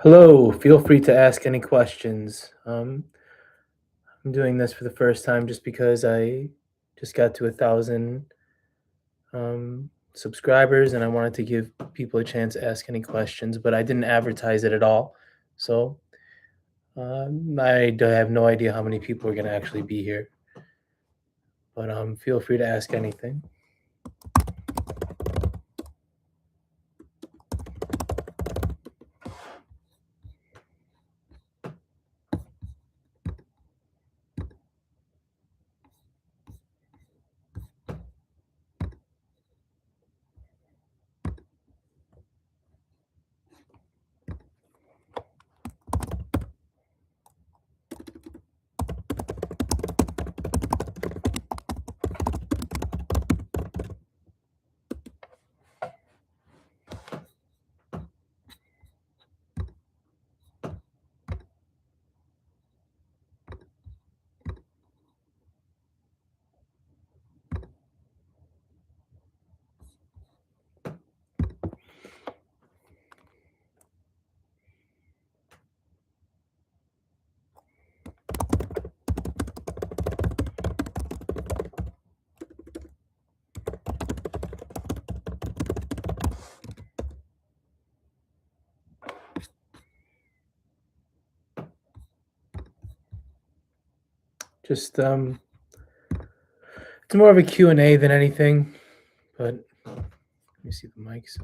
Hello, feel free to ask any questions. I'm doing this for the first time just because I just got to 1,000 subscribers and I wanted to give people a chance to ask any questions, but I didn't advertise it at all. So I have no idea how many people are going to actually be here, but feel free to ask anything. Just it's more of a Q and A than anything, but let me see the mics.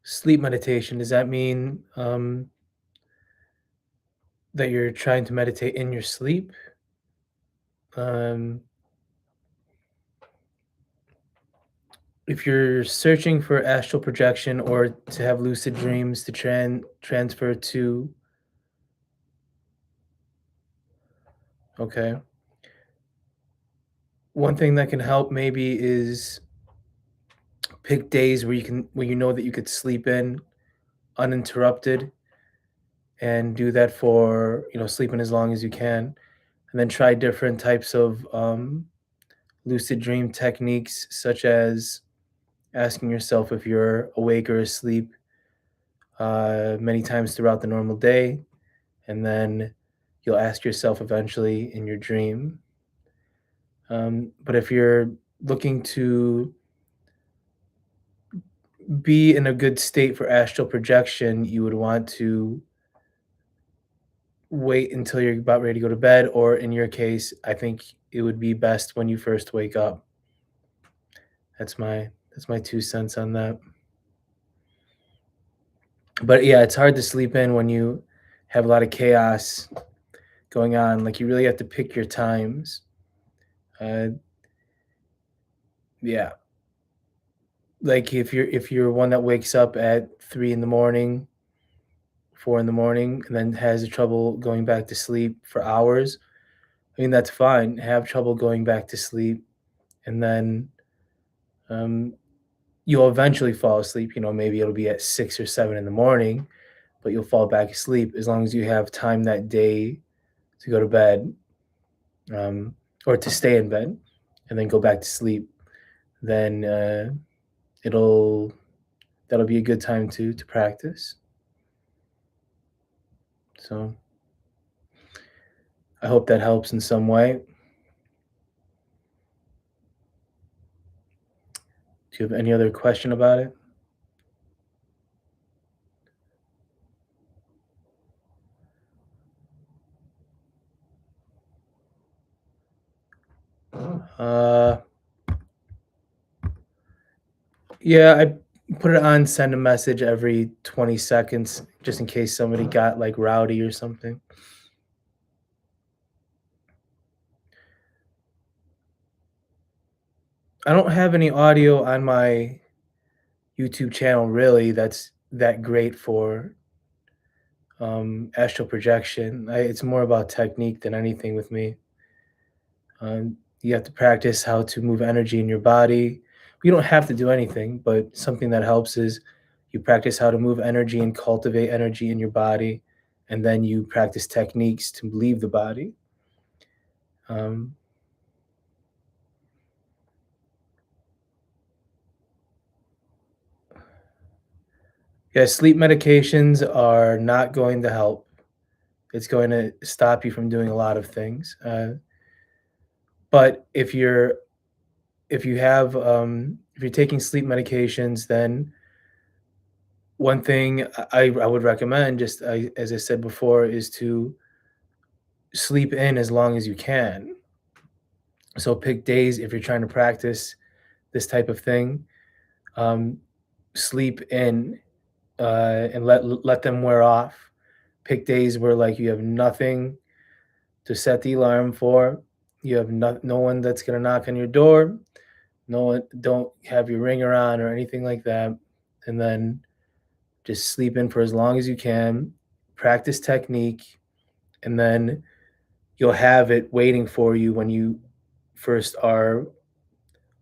Sleep meditation, does that mean that you're trying to meditate in your sleep? Um, if you're searching for astral projection or to have lucid dreams to transfer to, okay. One thing that can help maybe is pick days where you know that you could sleep in uninterrupted and do that for, sleeping as long as you can. And then try different types of lucid dream techniques, such as asking yourself if you're awake or asleep many times throughout the normal day. And then you'll ask yourself eventually in your dream. But if you're looking to be in a good state for astral projection, you would want to wait until you're about ready to go to bed, or in your case, I think it would be best when you first wake up. That's my 2 cents on that. But yeah, it's hard to sleep in when you have a lot of chaos going on. Like, you really have to pick your times. Uh, yeah, like if you're one that wakes up at 3 in the morning, 4 in the morning, and then has trouble going back to sleep for hours, I mean, that's fine. Have trouble going back to sleep, and then um, you'll eventually fall asleep. Maybe it'll be at 6 or 7 in the morning, but you'll fall back asleep as long as you have time that day to go to bed, um, or to stay in bed and then go back to sleep. Then it'll that'll be a good time to practice. So I hope that helps in some way. Do you have any other question about it? Uh, yeah, I put it on send a message every 20 seconds just in case somebody got like rowdy or something. I don't have any audio on my YouTube channel really that's that great for astral projection. It's more about technique than anything with me. You have to practice how to move energy in your body. You don't have to do anything, but something that helps is you practice how to move energy and cultivate energy in your body, and then you practice techniques to leave the body. Um, yeah, sleep medications are not going to help. It's going to stop you from doing a lot of things. But if you're taking sleep medications, then one thing I would recommend, just as I said before, is to sleep in as long as you can. So pick days if you're trying to practice this type of thing. Um, Sleep in and let them wear off. Pick days where like you have nothing to set the alarm for. You have no one that's gonna knock on your door. No one, don't have your ringer on or anything like that. And then just sleep in for as long as you can. Practice technique, and then you'll have it waiting for you when you first are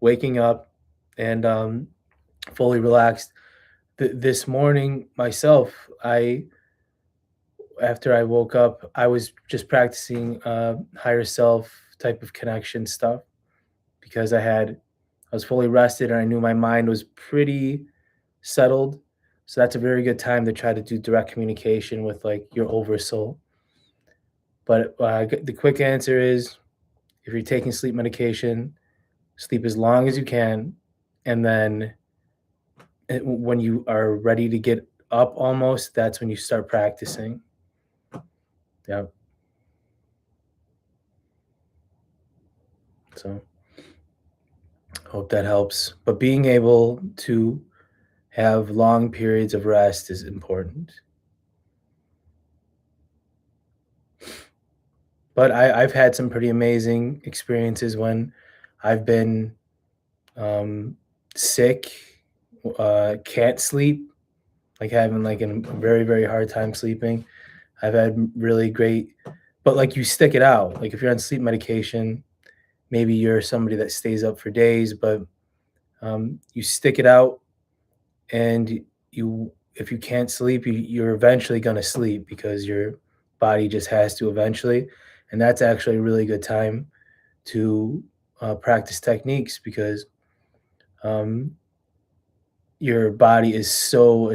waking up and fully relaxed. This morning, myself, I after I woke up, I was just practicing higher self type of connection stuff because I was fully rested and I knew my mind was pretty settled. So that's a very good time to try to do direct communication with like your oversoul. But the quick answer is, if you're taking sleep medication, sleep as long as you can, and then when you are ready to get up almost, that's when you start practicing. Yeah. So hope that helps. But being able to have long periods of rest is important. But I've had some pretty amazing experiences when I've been um, sick, can't sleep, like having like a very, very hard time sleeping. I've had really great, but like you stick it out. Like if you're on sleep medication, maybe you're somebody that stays up for days, but you stick it out, and you if you can't sleep, you're eventually going to sleep because your body just has to eventually, and that's actually a really good time to practice techniques because um, your body is so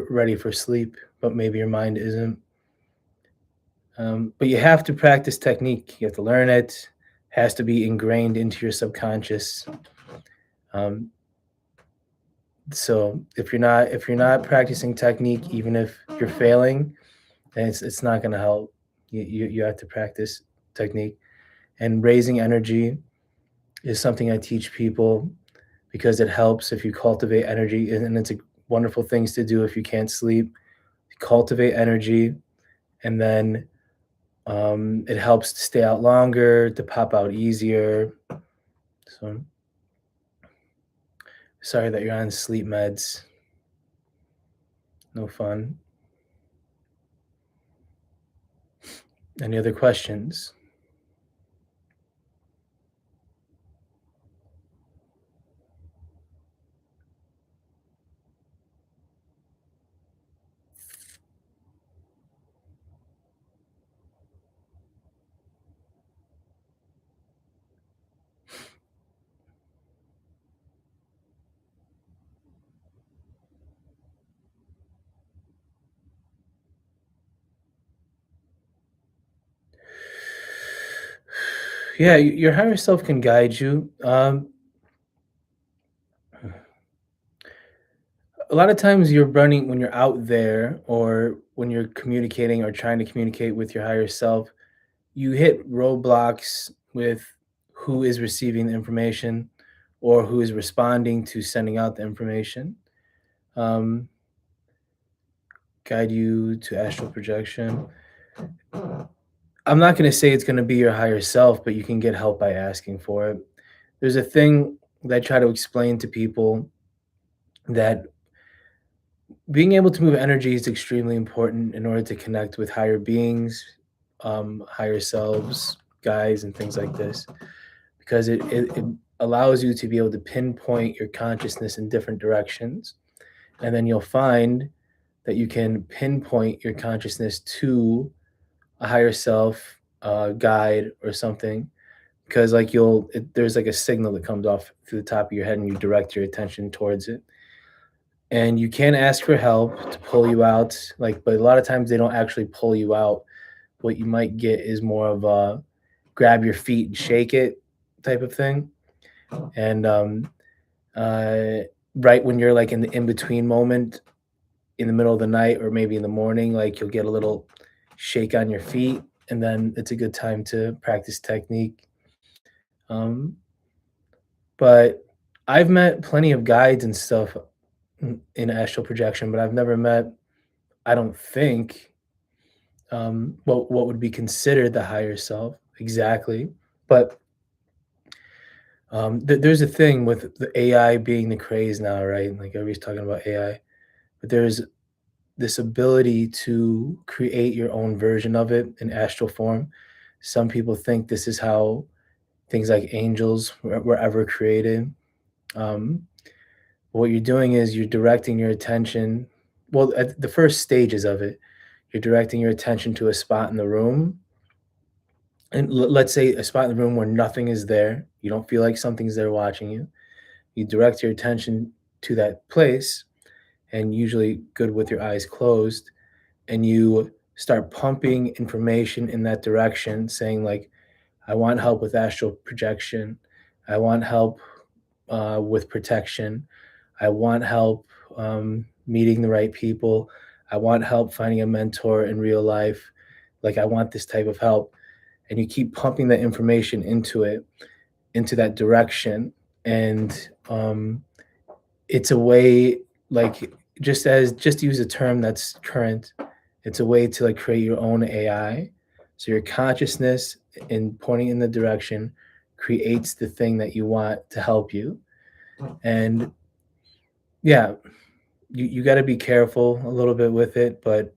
ready for sleep, but maybe your mind isn't. But you have to practice technique. You have to learn it. Has to be ingrained into your subconscious. Um, so if you're not practicing technique, even if you're failing, then it's not going to help. You have to practice technique. And raising energy is something I teach people because it helps if you cultivate energy, and it's a wonderful things to do if you can't sleep. Cultivate energy, and then it helps to stay out longer, to pop out easier. So sorry that you're on sleep meds. No fun. Any other questions? Yeah, your higher self can guide you. A lot of times you're running when you're out there, or when you're communicating or trying to communicate with your higher self, you hit roadblocks with who is receiving the information or who is responding to sending out the information. Um, Guide you to astral projection. I'm not going to say it's going to be your higher self, but you can get help by asking for it. There's a thing that I try to explain to people, that being able to move energy is extremely important in order to connect with higher beings, higher selves, guides, and things like this, because it allows you to be able to pinpoint your consciousness in different directions. And then you'll find that you can pinpoint your consciousness to a higher self, guide, or something, because like there's like a signal that comes off through the top of your head, and you direct your attention towards it. And you can ask for help to pull you out, like, but a lot of times they don't actually pull you out. What you might get is more of a grab your feet and shake it type of thing. And uh, right when you're like in the in between moment, in the middle of the night or maybe in the morning, like you'll get a little shake on your feet, and then it's a good time to practice technique. Um, but I've met plenty of guides and stuff in astral projection, but I've never met, I don't think, what would be considered the higher self exactly. But there's a thing with the AI being the craze now, right? Like everybody's talking about AI, but there's this ability to create your own version of it in astral form. Some people think this is how things like angels were ever created. Um, what you're doing is you're directing your attention. Well, at the first stages of it, you're directing your attention to a spot in the room, and let's say a spot in the room where nothing is there. You don't feel like something's there watching you. You direct your attention to that place, and usually good with your eyes closed, and you start pumping information in that direction, saying like, I want help with astral projection. I want help with protection. I want help meeting the right people. I want help finding a mentor in real life. Like, I want this type of help. And you keep pumping that information into it, into that direction. And it's a way, like, just to use a term that's current, it's a way to like create your own AI. So your consciousness in pointing in the direction creates the thing that you want to help you. And yeah, you got to be careful a little bit with it, but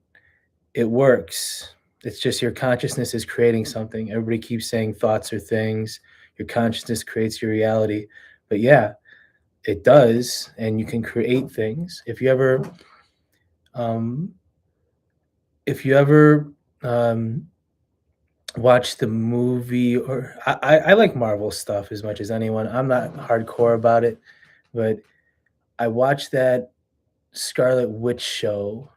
it works. It's just your consciousness is creating something. Everybody keeps saying thoughts are things. Your consciousness creates your reality. But yeah, it does, and you can create things. Um, if you ever um, watch the movie, or I like Marvel stuff as much as anyone. I'm not hardcore about it, but I watched that Scarlet Witch show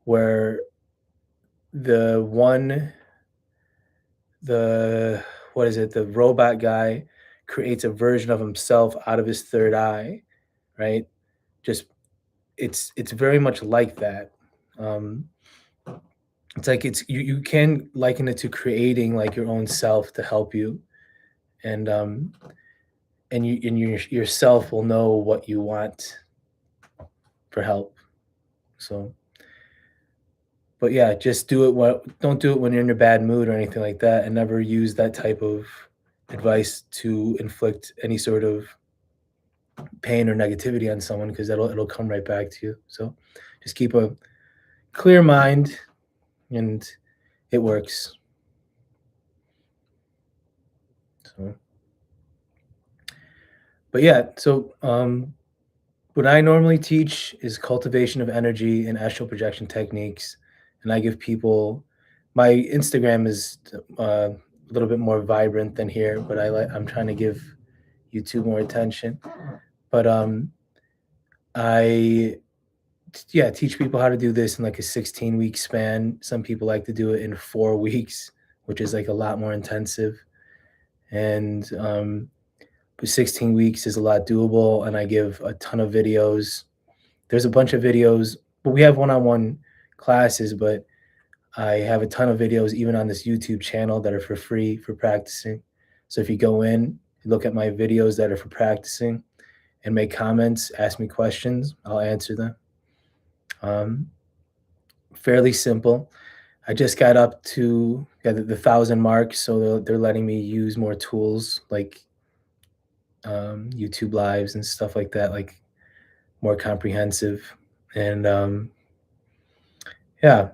where the one the what is it? The robot guy creates a version of himself out of his third eye, right? Just it's very much like that. Um, it's like you can liken it to creating like your own self to help you, and yourself will know what you want for help. So, but yeah, just do it. Don't do it when you're in a bad mood or anything like that, and never use that type of advice to inflict any sort of pain or negativity on someone, because it'll come right back to you. So just keep a clear mind, and it works. So, but yeah, so what I normally teach is cultivation of energy and astral projection techniques, and I give people my Instagram is a little bit more vibrant than here, but I'm trying to give YouTube more attention. But I yeah, teach people how to do this in like a 16-week span. Some people like to do it in 4 weeks, which is like a lot more intensive. And but 16 weeks is a lot doable. And I give a ton of videos. There's a bunch of videos, but we have one-on-one classes, but I have a ton of videos even on this YouTube channel that are for free for practicing. So if you go in, look at my videos that are for practicing and make comments, ask me questions, I'll answer them. Um, Fairly simple. I just got up to the 1,000 mark, so they're letting me use more tools like YouTube lives and stuff like that, like more comprehensive. And yeah,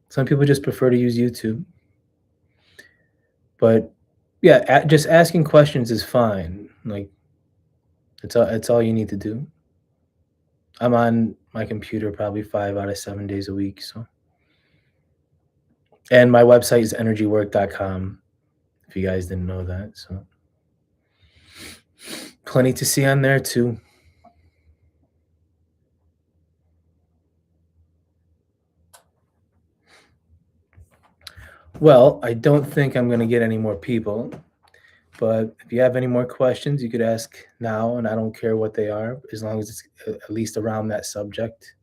some people just prefer to use YouTube, but yeah, just asking questions is fine. Like it's all you need to do. I'm on my computer probably 5 out of 7 days a week. So, and my website is energywork.com. If you guys didn't know that, so plenty to see on there too. Well, I don't think I'm going to get any more people, but if you have any more questions, you could ask now, and I don't care what they are, as long as it's at least around that subject.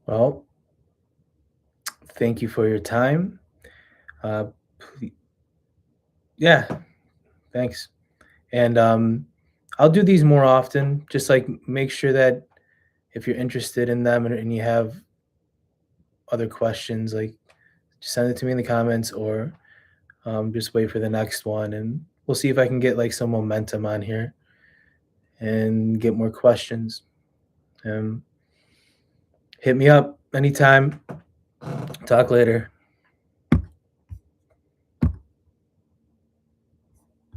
Well, thank you for your time. Uh, yeah, thanks. And I'll do these more often. Just like make sure that if you're interested in them and you have other questions, like just send it to me in the comments, or just wait for the next one, and we'll see if I can get like some momentum on here and get more questions. Um, Hit me up anytime. Talk later.